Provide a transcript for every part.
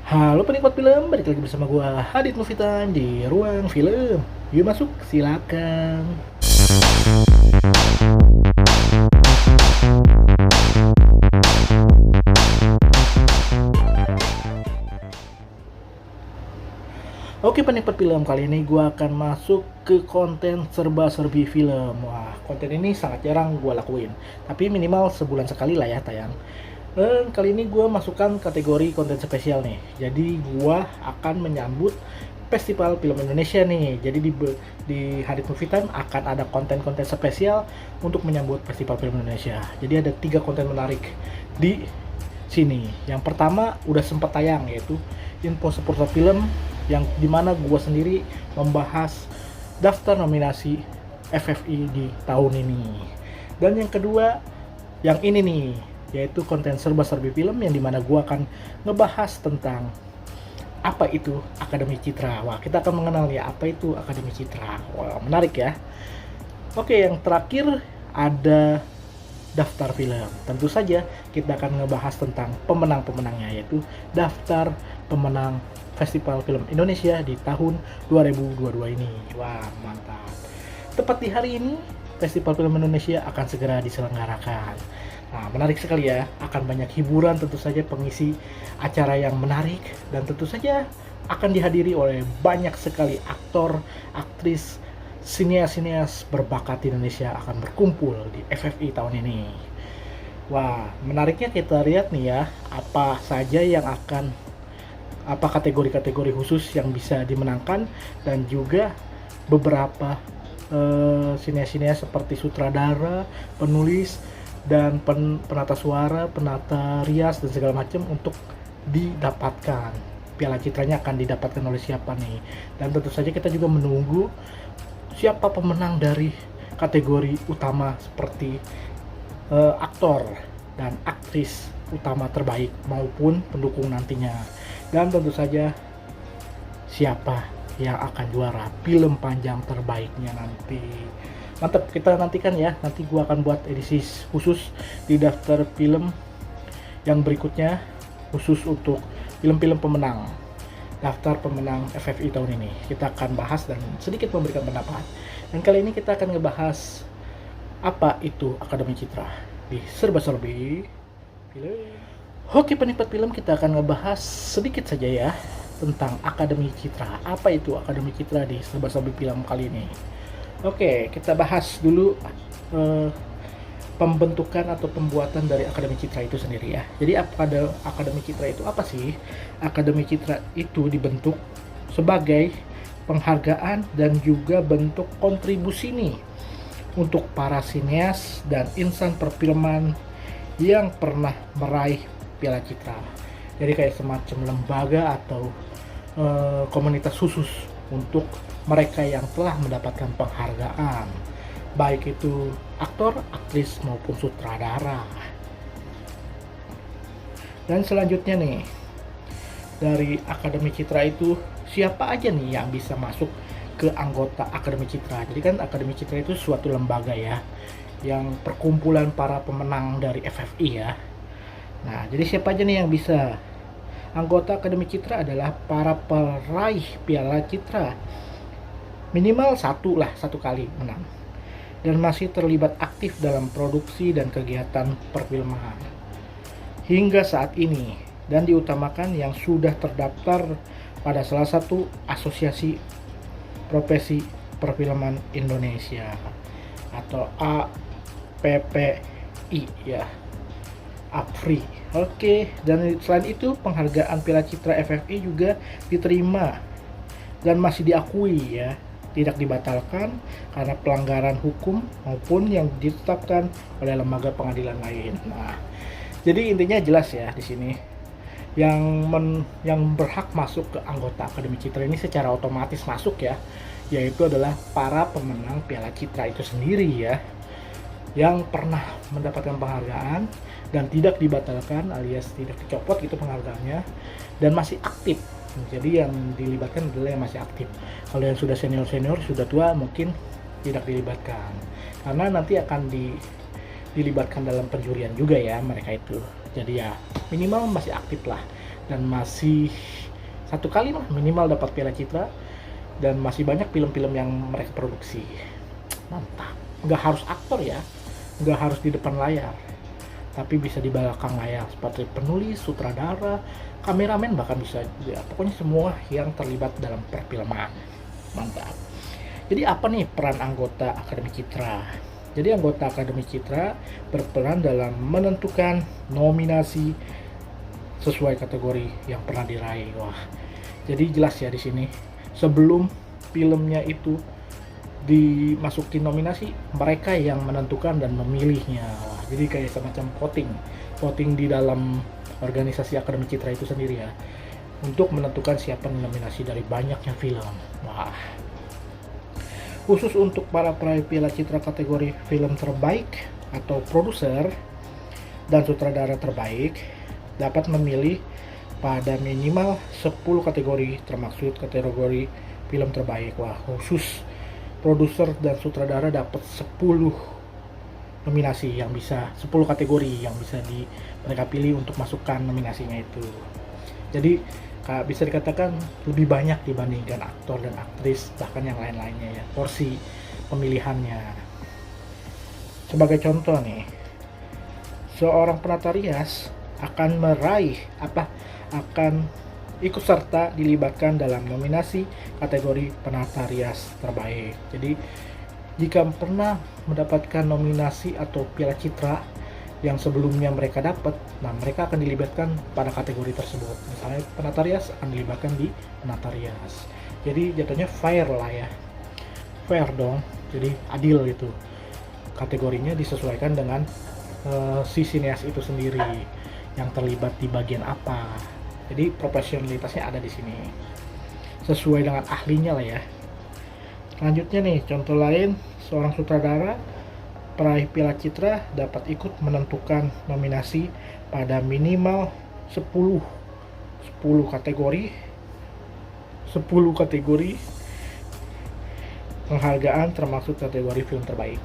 Halo penikmat film, balik lagi bersama gua Hadit Mufitan di Ruang Film. Yuk masuk, silakan. Oke penikmat film, kali ini gua akan masuk ke konten serba-serbi film. Wah, konten ini sangat jarang gua lakuin, tapi minimal sebulan sekali lah ya tayang. Kali ini gue masukkan kategori konten spesial nih. Jadi gue akan menyambut Festival Film Indonesia nih. Jadi di Hadit Movie Time akan ada konten-konten spesial untuk menyambut Festival Film Indonesia. Jadi ada 3 konten menarik di sini. Yang pertama udah sempat tayang, yaitu info seputar film yang dimana gue sendiri membahas daftar nominasi FFI di tahun ini. Dan yang kedua yang ini nih, yaitu konten serba-serbi film yang dimana gue akan ngebahas tentang apa itu Akademi Citra. Wah, kita akan mengenal ya apa itu Akademi Citra. Wah, menarik ya. Oke, yang terakhir ada daftar film. Tentu saja kita akan ngebahas tentang pemenang-pemenangnya, yaitu daftar pemenang Festival Film Indonesia di tahun 2022 ini. Wah, mantap. Tepat di hari ini Festival Film Indonesia akan segera diselenggarakan. Nah, menarik sekali ya, akan banyak hiburan, tentu saja pengisi acara yang menarik, dan tentu saja akan dihadiri oleh banyak sekali aktor, aktris, sinias-sinias berbakat di Indonesia akan berkumpul di FFI tahun ini. Wah, menariknya kita lihat nih ya, apa saja yang akan, apa kategori-kategori khusus yang bisa dimenangkan, dan juga beberapa sinias-sinias seperti sutradara, penulis, dan penata suara, penata rias, dan segala macam untuk didapatkan. Piala Citranya akan didapatkan oleh siapa nih? Dan tentu saja kita juga menunggu siapa pemenang dari kategori utama seperti aktor dan aktris utama terbaik maupun pendukung nantinya. Dan tentu saja siapa yang akan juara film panjang terbaiknya nanti. Mantap, kita nantikan ya. Nanti gua akan buat edisi khusus di daftar film yang berikutnya, khusus untuk film-film pemenang, daftar pemenang FFI tahun ini. Kita akan bahas dan sedikit memberikan pendapat. Dan kali ini kita akan ngebahas apa itu Akademi Citra di serba-serbi film. Oke penikmat film, kita akan ngebahas sedikit saja ya tentang Akademi Citra. Apa itu Akademi Citra di serba-serbi film kali ini? Oke, kita bahas dulu pembentukan atau pembuatan dari Akademi Citra itu sendiri ya. Jadi Akademi Citra itu apa sih? Akademi Citra itu dibentuk sebagai penghargaan dan juga bentuk kontribusi nih untuk para sineas dan insan perfilman yang pernah meraih Piala Citra. Jadi kayak semacam lembaga atau komunitas khusus untuk mereka yang telah mendapatkan penghargaan, baik itu aktor, aktris maupun sutradara. Dan selanjutnya nih, dari Akademi Citra itu siapa aja nih yang bisa masuk ke anggota Akademi Citra? Jadi kan Akademi Citra itu suatu lembaga ya, yang perkumpulan para pemenang dari FFI ya. Nah, jadi siapa aja nih yang bisa? Anggota Akademi Citra adalah para peraih Piala Citra, minimal satu kali menang, dan masih terlibat aktif dalam produksi dan kegiatan perfilman hingga saat ini, dan diutamakan yang sudah terdaftar pada salah satu asosiasi profesi perfilman Indonesia atau APPI ya, APFRI. Oke, dan selain itu penghargaan Piala Citra FFI juga diterima dan masih diakui ya, tidak dibatalkan karena pelanggaran hukum maupun yang ditetapkan oleh lembaga pengadilan lain. Nah, jadi intinya jelas ya di sini yang berhak masuk ke anggota Akademi Citra ini secara otomatis masuk ya, yaitu adalah para pemenang Piala Citra itu sendiri ya, yang pernah mendapatkan penghargaan dan tidak dibatalkan alias tidak dicopot gitu penghargaannya, dan masih aktif. Jadi yang dilibatkan adalah yang masih aktif. Kalau yang sudah senior, sudah tua, mungkin tidak dilibatkan karena nanti akan dilibatkan dalam penjurian juga ya mereka itu. Jadi ya minimal masih aktif lah. dan masih satu kali lah minimal dapat Piala Citra, dan masih banyak film-film yang mereka produksi. Mantap. Nggak harus aktor ya, nggak harus di depan layar, tapi bisa di belakang layar seperti penulis, sutradara, kameramen, bahkan bisa ya, pokoknya semua yang terlibat dalam perfilman. Mantap. Jadi apa nih peran anggota Akademi Citra? Jadi anggota Akademi Citra berperan dalam menentukan nominasi sesuai kategori yang pernah diraih. Wah, jadi jelas ya di sini. Sebelum filmnya itu dimasukin nominasi, mereka yang menentukan dan memilihnya. Wah, jadi kayak semacam voting di dalam organisasi Akademi Citra itu sendiri ya, untuk menentukan siapa nominasi dari banyaknya film. Wah, khusus untuk para peraih Piala Citra kategori film terbaik atau produser dan sutradara terbaik dapat memilih pada minimal 10 kategori, termasuk kategori film terbaik. Wah, khusus produser dan sutradara dapat 10 nominasi yang bisa, 10 kategori yang bisa mereka pilih untuk masukkan nominasinya itu. Jadi bisa dikatakan lebih banyak dibandingkan aktor dan aktris, bahkan yang lain-lainnya ya, porsi pemilihannya. Sebagai contoh nih, seorang penata rias akan ikut serta dilibatkan dalam nominasi kategori penata rias terbaik. Jadi jika pernah mendapatkan nominasi atau Piala Citra yang sebelumnya mereka dapat, nah mereka akan dilibatkan pada kategori tersebut. Misalnya penata rias akan dilibatkan di penata rias. Jadi jatuhnya fair lah ya, fair dong, jadi adil gitu. Kategorinya disesuaikan dengan si sineas itu sendiri yang terlibat di bagian apa. Jadi profesionalitasnya ada di sini, sesuai dengan ahlinya lah ya. Selanjutnya nih, contoh lain, seorang sutradara peraih Piala Citra dapat ikut menentukan nominasi pada minimal 10 kategori penghargaan, termasuk kategori film terbaik.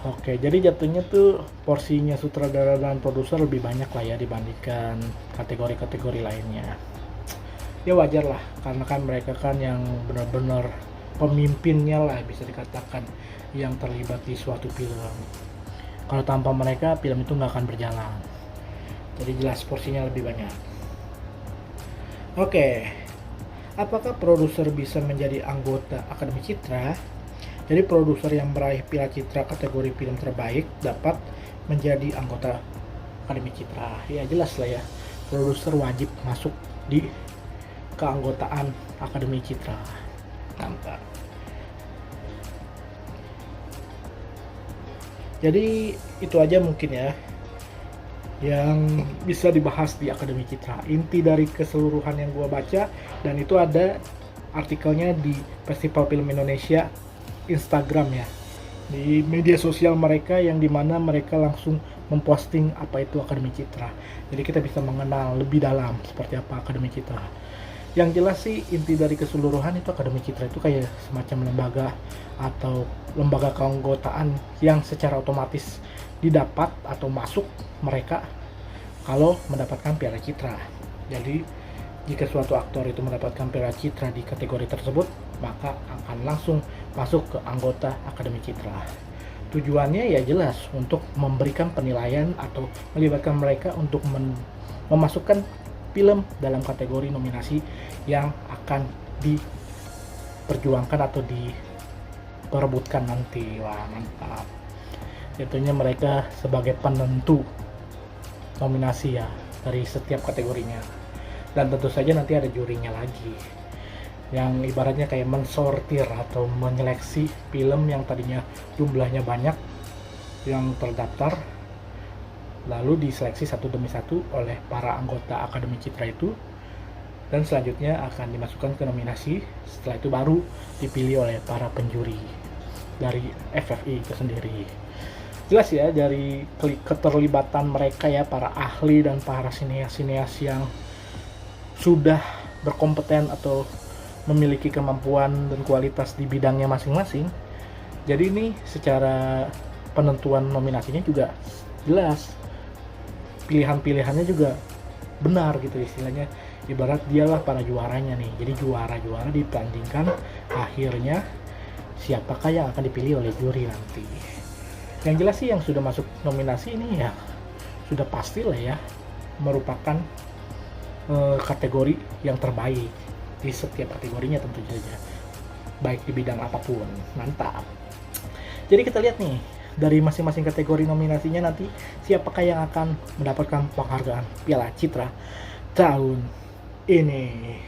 Oke, jadi jatuhnya tuh porsinya sutradara dan produser lebih banyak lah ya dibandingkan kategori-kategori lainnya. Ya wajar lah, karena kan mereka kan yang benar-benar pemimpinnya lah bisa dikatakan, yang terlibat di suatu film. Kalau tanpa mereka film itu nggak akan berjalan. Jadi jelas porsinya lebih banyak. Oke, apakah produser bisa menjadi anggota Akademi Citra? Jadi produser yang meraih Piala Citra kategori film terbaik dapat menjadi anggota Akademi Citra. Ya jelas lah ya, produser wajib masuk di keanggotaan Akademi Citra. Mantap. Jadi itu aja mungkin ya yang bisa dibahas di Akademi Citra. Inti dari keseluruhan yang gua baca, dan itu ada artikelnya di Festival Film Indonesia Instagram ya, di media sosial mereka, yang dimana mereka langsung memposting apa itu Akademi Citra. Jadi kita bisa mengenal lebih dalam seperti apa Akademi Citra. Yang jelas sih inti dari keseluruhan itu Akademi Citra itu kayak semacam lembaga atau lembaga keanggotaan yang secara otomatis didapat atau masuk mereka kalau mendapatkan Piala Citra. Jadi jika suatu aktor itu mendapatkan Piala Citra di kategori tersebut, maka akan langsung masuk ke anggota Akademi Citra. Tujuannya ya jelas untuk memberikan penilaian atau melibatkan mereka untuk memasukkan film dalam kategori nominasi yang akan diperjuangkan atau diperebutkan nanti. Wah, mantap. Jatuhnya mereka sebagai penentu nominasi ya dari setiap kategorinya. Dan tentu saja nanti ada jurinya lagi, yang ibaratnya kayak mensortir atau menyeleksi film yang tadinya jumlahnya banyak yang terdaftar, lalu diseleksi satu demi satu oleh para anggota Akademi Citra itu, dan selanjutnya akan dimasukkan ke nominasi. Setelah itu baru dipilih oleh para penjuri dari FFI itu sendiri. Jelas ya dari keterlibatan mereka ya, para ahli dan para sineas-sineas yang sudah berkompeten atau memiliki kemampuan dan kualitas di bidangnya masing-masing. Jadi ini secara penentuan nominasinya juga jelas, pilihan-pilihannya juga benar gitu istilahnya, ibarat dialah para juaranya nih. Jadi juara-juara ditandingkan, akhirnya siapakah yang akan dipilih oleh juri nanti. Yang jelas sih yang sudah masuk nominasi ini ya sudah pasti lah ya merupakan kategori yang terbaik di setiap kategorinya tentu saja, baik di bidang apapun. Mantap. Jadi kita lihat nih dari masing-masing kategori nominasinya nanti siapakah yang akan mendapatkan penghargaan Piala Citra tahun ini.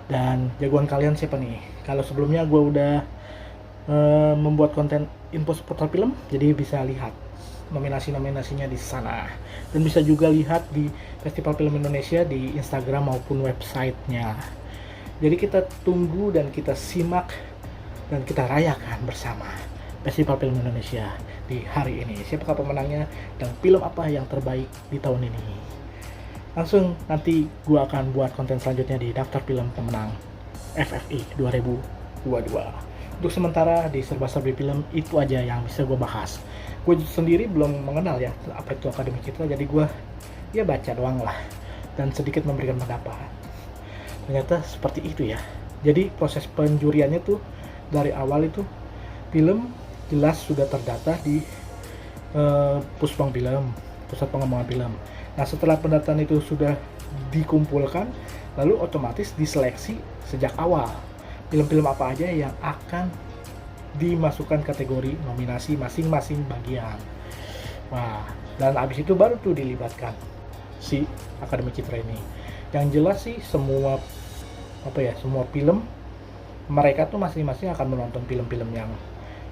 Dan jagoan kalian siapa nih? Kalau sebelumnya gue udah membuat konten info seputar film, jadi bisa lihat nominasi-nominasinya di sana, dan bisa juga lihat di Festival Film Indonesia di Instagram maupun websitenya. Jadi kita tunggu dan kita simak dan kita rayakan bersama Festival Film Indonesia di hari ini. Siapakah pemenangnya dan film apa yang terbaik di tahun ini? Langsung nanti gua akan buat konten selanjutnya di daftar film pemenang FFI 2022. Untuk sementara di serba-serbi film itu aja yang bisa gue bahas. Gue sendiri belum mengenal ya apa itu Akademi Citra, jadi gue ya baca doang lah dan sedikit memberikan pendapat. Ternyata seperti itu ya. Jadi proses penjuriannya tuh dari awal itu film jelas sudah terdata di Pusbang Film, Pusat Pengembangan Film. Nah setelah pendataan itu sudah dikumpulkan, lalu otomatis diseleksi sejak awal film-film apa aja yang akan dimasukkan kategori nominasi masing-masing bagian. Wah, dan abis itu baru tuh dilibatkan si Akademi Citra ini. Yang jelas sih semua semua film mereka tuh masing-masing akan menonton film-film yang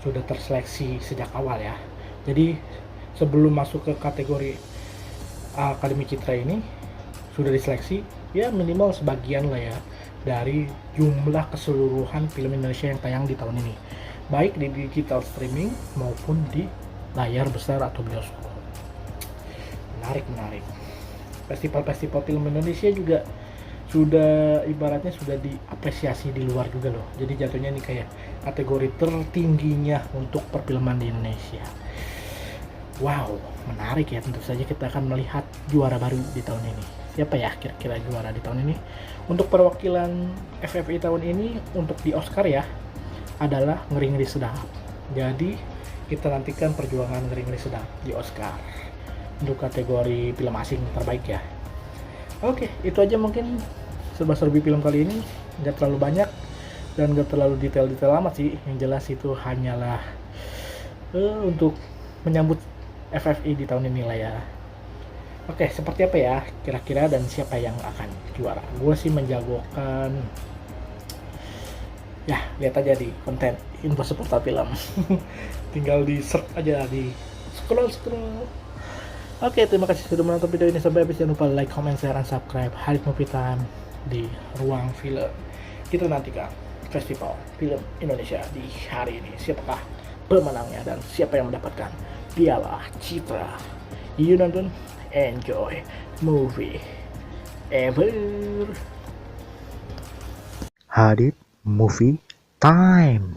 sudah terseleksi sejak awal ya. Jadi sebelum masuk ke kategori Akademi Citra ini sudah diseleksi ya minimal sebagian lah ya dari jumlah keseluruhan film Indonesia yang tayang di tahun ini, baik di digital streaming maupun di layar besar atau bioskop. Menarik. Festival-festival film Indonesia juga sudah ibaratnya sudah diapresiasi di luar juga loh. Jadi jatuhnya ini kayak kategori tertingginya untuk perfilman di Indonesia. Wow, menarik ya. Tentu saja kita akan melihat juara baru di tahun ini. Siapa ya kira-kira juara di tahun ini? Untuk perwakilan FFI tahun ini untuk di Oscar ya adalah Ngeri-Ngeri Sedap. Jadi kita nantikan perjuangan Ngeri-Ngeri Sedap di Oscar untuk kategori film asing terbaik ya. Oke, itu aja mungkin serba-serbi film kali ini. Nggak terlalu banyak dan nggak terlalu detail-detail amat sih. Yang jelas itu hanyalah untuk menyambut FFI di tahun ini lah ya. Oke, seperti apa ya kira-kira dan siapa yang akan juara? Gue sih menjagokan, ya lihat aja di konten info seputar film. Tinggal di search aja, di scroll. Oke, terima kasih sudah menonton video ini sampai habis. Jangan lupa like, comment, share, dan subscribe Hadit Movie Time di Ruang Film. Kita nantikan Festival Film Indonesia di hari ini. Siapakah pemenangnya dan siapa yang mendapatkan Piala Citra? You nonton, enjoy movie ever. Hadit Movie Time.